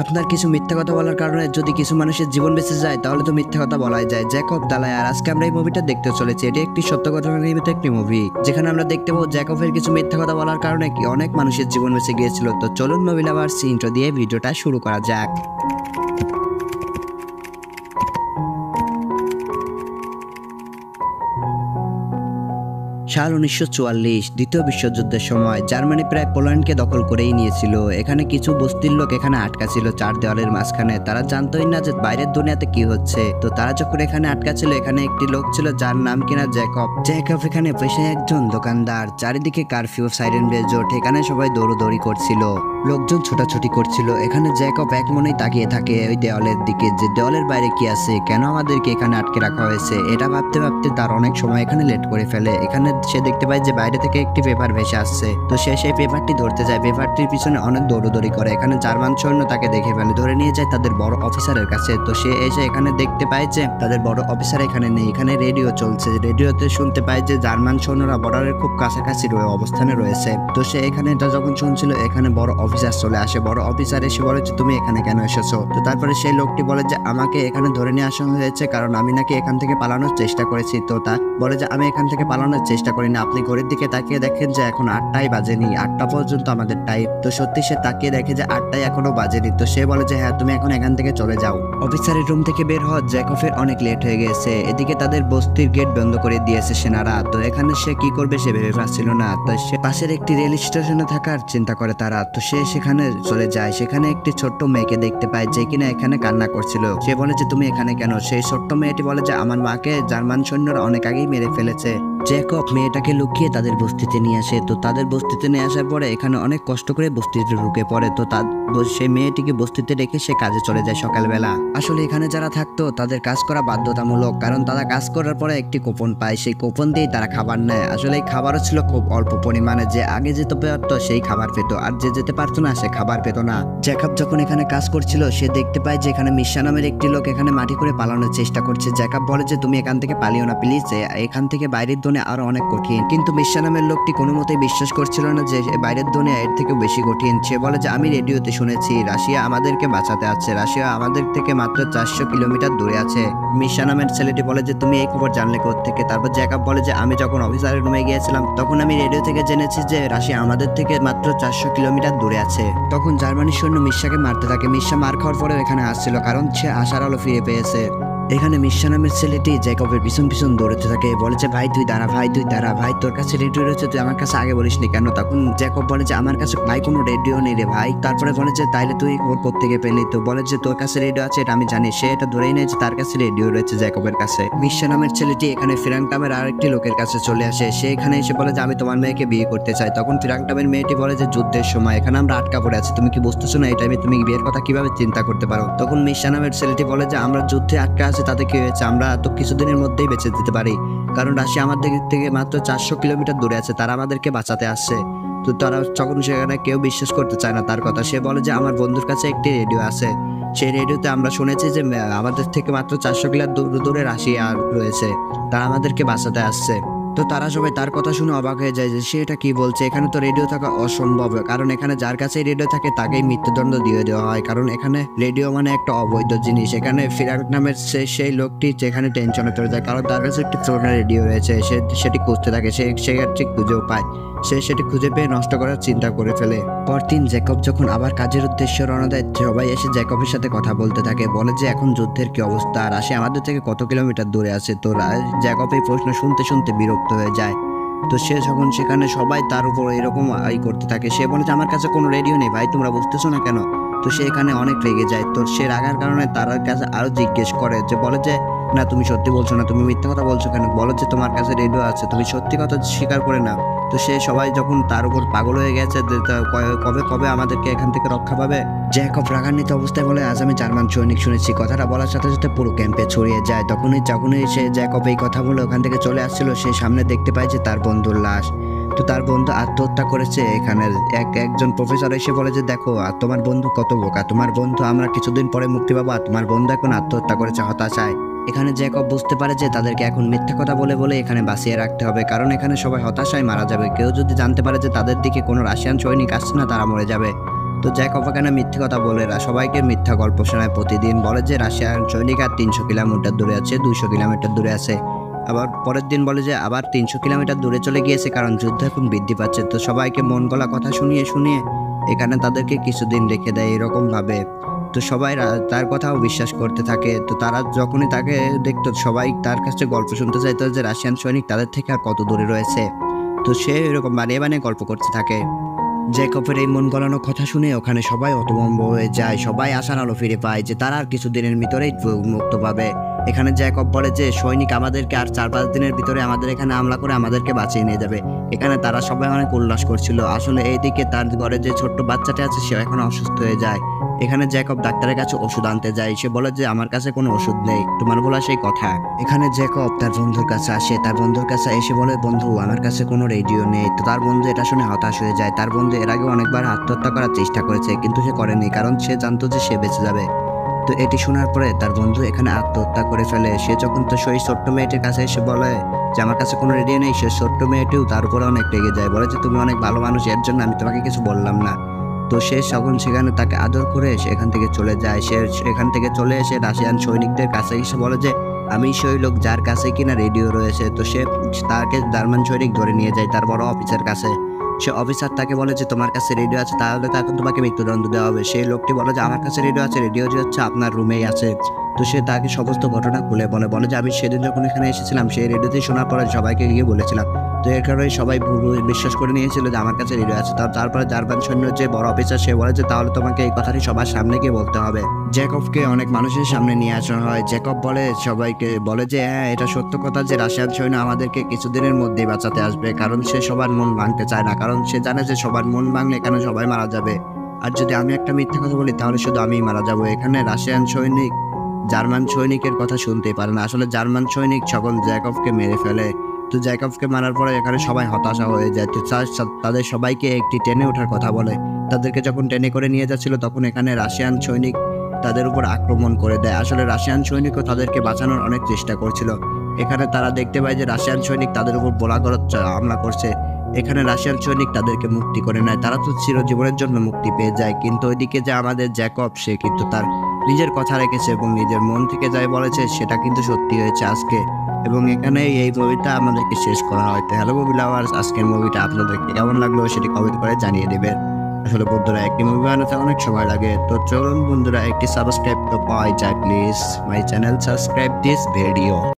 আপনার কিছু মিথ্যা কথা বলার কারণে যদি কিছু মানুষের জীবন বেঁচে যায় তাহলে তো মিথ্যা কথা বলাই যায়। জ্যাকব দালায়। আর আজকে আমরা এই মুভিটা দেখতে চলেছি। এটি একটি সত্য ঘটনা নির্মিত একটি মুভি, যেখানে আমরা দেখতে পাবো জ্যাকবের কিছু মিথ্যা কথা বলার কারণে কি অনেক মানুষের জীবন বেঁচে গিয়েছিল। তো চলুন মুভি লাভার্স ইন্ট্রো দিয়ে ভিডিওটা শুরু করা যাক। সাল 1944 দ্বিতীয় বিশ্বযুদ্ধের সময় জার্মানি প্রায় পোল্যান্ডকে দখল করেই নিয়েছিল। এখানে কিছু বস্তির লোক এখানে আটকা ছিল চার দেওয়ালের মাঝখানে। তারা জানতোই না যে বাইরের দুনিয়াতে কি হচ্ছে। তো তারা যখন এখানে আটকা ছিল, এখানে একটি লোক ছিল যার নাম কিনা জ্যাকব। জ্যাকব এখানে পেশায় একজন দোকানদার। চারিদিকে কারফিউ, সাইরেন বেজোট। এখানে সবাই দৌড়দৌড়ি করছিল, লোকজন ছোটাছুটি করছিল। এখানে জ্যাকব এক মনেই তাকিয়ে থাকে ওই দেওয়ালের দিকে, যে দেওয়ালের বাইরে কি আছে, কেন আমাদেরকে এখানে আটকে রাখা হয়েছে। এটা ভাবতে ভাবতে তার অনেক সময় এখানে লেট করে ফেলে। এখানে সে দেখতে পায় যে বাইরে থেকে একটি পেপার ভেসে আসছে। তো সে সেই পেপারটি ধরতে যায়। পেপারটির পিছনে অনেক দৌড়দৌড়ি করে। এখানে জার্মান সৈন্য তাকে দেখে ফেলে, ধরে নিয়ে যায় তাদের বড় অফিসারের কাছে। তো সে এসে এখানে দেখতে পায় যে তাদের বড় অফিসার এখানে নেই। এখানে রেডিও চলছে। রেডিওতে শুনতে পায় যে জার্মান সৈন্যরা বর্ডারের খুব কাছাকাছি অবস্থানে রয়েছে। তো সে এখানে এটা যখন শুনছিল, এখানে বড় অফিসার চলে আসে। বড় অফিসার এসে বলে যে তুমি এখানে কেন এসেছো। তো তারপরে সেই লোকটি বলে যে আমাকে এখানে ধরে নিয়ে আসা হয়েছে কারণ আমি নাকি এখান থেকে পালানোর চেষ্টা করেছি। তো তা বলে যে আমি এখান থেকে পালানোর চেষ্টা করিনি। আপনি ঘড়ির দিকে তাকিয়ে দেখেন যে এখন 8টাই বাজেনি, 8টা পর্যন্ত আমাদের টাইম। তো সত্যি সে তাকিয়ে দেখে যে 8টাই এখনো বাজেনি। তো সে বলে যে হ্যাঁ, তুমি এখন এখান থেকে চলে যাও। অফিসারের রুম থেকে বের হওয়া জ্যাকবের অনেক লেট হয়ে গেছে। এদিকে তাদের বস্তির গেট বন্ধ করে দিয়েছে সেনারা। তো এখানে সে কি করবে সে ভেবে পাচ্ছিল না। তো সে পাশের একটি রেল স্টেশনে থাকার চিন্তা করে তারা। তো সে সেখানে চলে যায়। সেখানে একটি ছোট্ট মেয়েকে দেখতে পায় যে কিনা এখানে কান্না করছিল। সে বলে যে তুমি এখানে কেন। সেই ছোট্ট মেয়েটি বলে যে আমার মাকে জার্মান সৈন্যরা অনেক আগেই মেরে ফেলেছে। জ্যাকব মেয়েটাকে লুকিয়ে তাদের বস্তিতে নিয়ে আসে। তো তাদের বস্তিতে নিয়ে আসার পরে এখানে অনেক কষ্ট করে বস্তিতে ঢুকে পড়ে। তো সেই মেয়েটিকে বস্তিতে রেখে সে কাজে চলে যায় সকালবেলা। আসলে এখানে যারা থাকতো তাদের কাজ করা বাধ্যতামূলক, কারণ তারা কাজ করার পরে একটি কুপন পায়। সেই কুপন দিয়েই তারা খাবার নেয়। আসলে এই খাবারও ছিল খুব অল্প পরিমাণে। যে আগে যেতে পারতো সেই খাবার পেত, আর যে যেতে পারতো না সে খাবার পেত না। জ্যাকব যখন এখানে কাজ করছিল, সে দেখতে পায় যে এখানে মিশা নামের একটি লোক এখানে মাটি করে পালানোর চেষ্টা করছে। জ্যাকব বলে যে তুমি এখান থেকে পালিও না প্লিজ, এখান থেকে বাইরের দুনিয়া আরো অনেক কঠিন। কিন্তু মিশা নামের লোকটি কোনো মতেই বিশ্বাস করছিল না যে বাইরের দুনিয়া এর থেকে বেশি কঠিন। সে বলে যে আমি রেডিওতে শুনেছি রাশিয়া আমাদেরকে বাঁচাতে আছে। রাশিয়া আমাদের থেকে মাত্র 400 কিলোমিটার দূরে আছে। মিশা নামের ছেলেটি বলে যে তুমি এই খবর জানলে কোত্থেকে। তারপর জ্যাকব বলে যে আমি যখন অফিসারের রুমে গিয়েছিলাম তখন আমি রেডিও থেকে জেনেছি যে রাশিয়া আমাদের থেকে মাত্র 400 কিলোমিটার দূরে আছে। তখন জার্মানির সৈন্য মিশাকে মারতে থাকে। মিশা মার খাওয়ার পরেও এখানে আসছিল, কারণ সে আশার আলো ফিরে পেয়েছে। এখানে মিশা নামের ছেলেটি জ্যাকবের পিছন পিছন দৌড়তে থাকে। বলে যে ভাই তুই দাঁড়া, ভাই তুই দাঁড়া, ভাই তোর কাছে রেডিও রয়েছে, তুই আমার কাছে আগে বলিসনি কেন। তখন জ্যাকব বলে যে আমার কাছে ভাই কোনো রেডিও নেই রে ভাই। তারপরে বলে যে তাইলে তুই খবর কোত্থেকে পেলি। তো বলে যে তোর কাছে রেডিও আছে এটা আমি জানি। সে এটা ধরেই নেয় যে তার কাছে রেডিও রয়েছে জ্যাকবের কাছে। মিশা নামের ছেলেটি এখানে ফিরাংটামের আরেকটি লোকের কাছে চলে আসে। সে এখানে এসে বলে যে আমি তোমার মেয়েকে বিয়ে করতে চাই। তখন ফিরাংটামের মেয়েটি বলে যে যুদ্ধের সময় এখানে আমরা আটকা পড়ে আছি, তুমি কি বুঝতেছো না এই টাইমে তুমি বিয়ের কথা কিভাবে চিন্তা করতে পারো। তখন মিশা নামের ছেলেটি বলে যে আমরা যুদ্ধে আটকা আছি, তাতে কি হয়েছে, আমরা তো কিছুদিনের মধ্যেই বেঁচে যেতে পারি, কারণ রাশিয়া আমাদের থেকে মাত্র 400 কিলোমিটার দূরে আছে, তারা আমাদেরকে বাঁচাতে আসছে। তো তারা তখন সেখানে কেউ বিশ্বাস করতে চায় না তার কথা। সে বলে যে আমার বন্ধুর কাছে একটি রেডিও আছে, সেই রেডিওতে আমরা শুনেছি যে আমাদের থেকে মাত্র 400 কিলোমিটার দূরে রাশিয়া রয়েছে, তারা আমাদেরকে বাঁচাতে আসছে। তো তারা সবাই তার কথা শুনে অবাক হয়ে যায় যে সে এটা কি বলছে। এখানে তো রেডিও থাকা অসম্ভব, কারণ এখানে যার কাছে রেডিও থাকে তাকেই মৃত্যুদণ্ড দিয়ে দেওয়া হয়, কারণ এখানে রেডিও মানে একটা অবৈধ জিনিস। এখানে ফিরাক নামের সেই লোকটি যেখানে টেনশনে চলে যায়, কারণ তার কাছে একটি পুরোনো রেডিও রয়েছে। সে সেটি খুঁজতে থাকে, সে ঠিক খুঁজেও পায়। সে সেটি খুঁজে পেয়ে নষ্ট করার চিন্তা করে ফেলে। পরদিন জ্যাকব যখন আবার কাজের উদ্দেশ্যে রওনা দেয়, সবাই এসে জ্যাকবের সাথে কথা বলতে থাকে। বলে যে এখন যুদ্ধের কি অবস্থা, রাশিয়া আমাদের থেকে কত কিলোমিটার দূরে আছে। তো জ্যাকব এই প্রশ্ন শুনতে শুনতে বিরক্ত হয়ে যায়। তো সে যখন সেখানে সবাই তার উপর এরকম করতে থাকে, সে বলে যে আমার কাছে কোনো রেডিও নেই ভাই, তোমরা বুঝতেছো না কেন। তো সে এখানে অনেক রেগে যায়। তো সে রাগার কারণে তার কাছে আরো জিজ্ঞেস করে, যে বলে যে না তুমি সত্যি বলছো না, তুমি মিথ্যা কথা বলছো কেন, বলো যে তোমার কাছে রেডিও আছে, তুমি সত্যি কথা স্বীকার করে নাও। তো সে সবাই যখন তার উপর পাগল হয়ে গেছে কবে কবে আমাদেরকে এখান থেকে রক্ষা পাবে। জ্যাকব রাগান্বিত অবস্থায় বলে আজ আমি জার্মান সৈনিক শুনেছি। কথাটা বলার সাথে সাথে পুরো ক্যাম্পে ছড়িয়ে যায়। যখনই সে জ্যাকব এই কথা বলে ওখান থেকে চলে আসছিল, সে সামনে দেখতে পায় যে তার বন্ধুর লাশ। তো তার বন্ধু আত্মহত্যা করেছে। এখানে একজন প্রফেসর এসে বলে যে দেখো তোমার বন্ধু কত বোকা, তোমার বন্ধু আমরা কিছুদিন পরে মুক্তি পাবো, আর তোমার বন্ধু এখন আত্মহত্যা করেছে হতাশায়। এখানে জ্যাকব বুঝতে পারে যে তাদেরকে এখন মিথ্যা কথা বলে বলে এখানে বাঁচিয়ে রাখতে হবে, কারণ এখানে সবাই হতাশায় মারা যাবে। কেউ যদি জানতে পারে যে তাদের দিকে কোনো রাশিয়ান সৈনিক আসছে না, তারা মরে যাবে। তো জ্যাকব এখানে মিথ্যে কথা বলে সবাইকে মিথ্যা গল্প শোনায় প্রতিদিন, বলে যে রাশিয়ান সৈনিক আর 300 কিলোমিটার দূরে আছে, 200 কিলোমিটার দূরে আছে। আবার পরের দিন বলে যে আবার 300 কিলোমিটার দূরে চলে গিয়েছে, কারণ যুদ্ধ এখন বৃদ্ধি পাচ্ছে। তো সবাইকে মন গলা কথা শুনিয়ে শুনিয়ে এখানে তাদেরকে কিছুদিন রেখে দেয় এরকমভাবে। তো সবাই তার কথাও বিশ্বাস করতে থাকে। তো তারা যখনই তাকে দেখতো সবাই তার কাছে গল্প শুনতে চাইতো যে রাশিয়ান সৈনিক তাদের থেকে আর কত দূরে রয়েছে। তো সে এরকম বানিয়ে বানিয়ে গল্প করতে থাকে। জ্যাকবের এই মন গলানো কথা শুনে ওখানে সবাই হতভম্ব হয়ে যায়, সবাই আশার আলো ফিরে পায় যে তারা আর কিছুদিনের ভিতরেই মুক্ত পাবে। এখানে জ্যাকব বলে যে সৈনিক আমাদেরকে আর 4-5 দিনের ভিতরে আমাদের এখানে হামলা করে আমাদেরকে বাঁচিয়ে নিয়ে যাবে। এখানে তারা সবাই অনেক উল্লাস করছিল। আসলে এইদিকে তার ঘরে যে ছোট্ট বাচ্চাটা আছে সে এখন অসুস্থ হয়ে যায়। এখানে জ্যাকব ডাক্তারের কাছে ওষুধ আনতে যায়। সে বলে যে আমার কাছে কোনো ওষুধ নেই, তোমার বলা সেই কথা। এখানে জ্যাকব তার বন্ধুর কাছে আসে, তার বন্ধুর কাছে এসে বলে বন্ধু আমার কাছে কোনো রেডিও নেই। তো তার বন্ধু এটা শুনে হতাশ হয়ে যায়। তার বন্ধু এর আগে অনেকবার আত্মহত্যা করার চেষ্টা করেছে কিন্তু সে করেনি, কারণ সে জানতো যে সে বেঁচে যাবে। তো এটি শোনার পরে তার বন্ধু এখানে আত্মহত্যা করে ফেলে। সে যখন তো সেই ছোট্ট মেয়েটির কাছে এসে বলে যে আমার কাছে কোনো রেডিও নেই, সে ছোট্ট মেয়েটিও তার উপরে অনেক রেগে যায়, বলে যে তুমি অনেক ভালো মানুষ, এর জন্য আমি তোমাকে কিছু বললাম না। তো সে তখন সেখানে তাকে আদর করে সেখান থেকে চলে যায়। সে এখান থেকে চলে এসে রাশিয়ান সৈনিকদের কাছে এসে বলে যে আমি সেই লোক যার কাছে কিনা রেডিও রয়েছে। তো সে তাকে জার্মান সৈনিক ধরে নিয়ে যায় তার বড় অফিসার কাছে। সে অফিসার তাকে বলে যে তোমার কাছে রেডিও আছে, তাহলে তাকে তোমাকে মৃত্যুদণ্ড দেওয়া হবে। সেই লোকটি বলে যে আমার কাছে রেডিও আছে, রেডিওটি হচ্ছে আপনার রুমেই আছে। তো সে তাকে সমস্ত ঘটনা খুলে বলে যে আমি সেদিন যখন এখানে এসেছিলাম সেই রেডিওটি শোনার পরে সবাইকে গিয়ে বলেছিলাম। তো এর কারণে সবাই বিশ্বাস করে নিয়েছিল যে আমার কাছে রেডিও আছে। তারপরে জার্মান সৈন্য যে বড় অফিসার সে বলে যে তাহলে তোমাকে এই কথাটি সবার সামনে গিয়ে বলতে হবে। জ্যাকবকে অনেক মানুষের সামনে নিয়ে আসা হয়। জ্যাকব বলে সবাইকে বলে যে হ্যাঁ এটা সত্য কথা যে রাশিয়ান সৈন্য আমাদেরকে কিছুদিনের মধ্যেই বাঁচাতে আসবে, কারণ সে সবার মন ভাঙতে চায় না, কারণ সে জানে যে সবার মন ভাঙলে এখানে সবাই মারা যাবে। আর যদি আমি একটা মিথ্যা কথা বলি তাহলে শুধু আমিই মারা যাবো। এখানে রাশিয়ান সৈনিক জার্মান সৈনিকের কথা শুনতেই পারে না। আসলে জার্মান সৈনিক সকল জ্যাকবকে মেরে ফেলে। তো জ্যাকবকে মারার পরে এখানে সবাই হতাশা হয়ে যায়। তো তাদের সবাইকে একটি ট্রেনে ওঠার কথা বলে। তাদেরকে যখন ট্রেনে করে নিয়ে যাচ্ছিল তখন এখানে রাশিয়ান সৈনিক তাদের উপর আক্রমণ করে দেয়। আসলে রাশিয়ান সৈনিকও তাদেরকে বাঁচানোর অনেক চেষ্টা করছিল। এখানে তারা দেখতে পায় যে রাশিয়ান সৈনিক তাদের উপর গোলাবর্ষণ হামলা করছে। এখানে রাশিয়ান সৈনিক তাদেরকে মুক্তি করে নেয়, তারা তো চিরজীবনের জন্য মুক্তি পেয়ে যায়। কিন্তু ওইদিকে যে আমাদের জ্যাকব সে কিন্তু তার নিজের কথা রেখেছে এবং নিজের মন থেকে যাই বলেছে সেটা কিন্তু সত্যি হয়েছে আজকে। এবং এখানে এই মুভিটা আমাদেরকে শেষ করা হয়। তো হ্যালো মুভি লাভার্স, আজকের মুভিটা আপনাদেরকে কেমন লাগলো সেটি কমেন্ট করে জানিয়ে দেবেন। আসলে বন্ধুরা একটি মুভি বানাতে অনেক সময় লাগে। তো চলুন বন্ধুরা একটি সাবস্ক্রাইব তো পাওয়াই যায়, please my channel subscribe this video.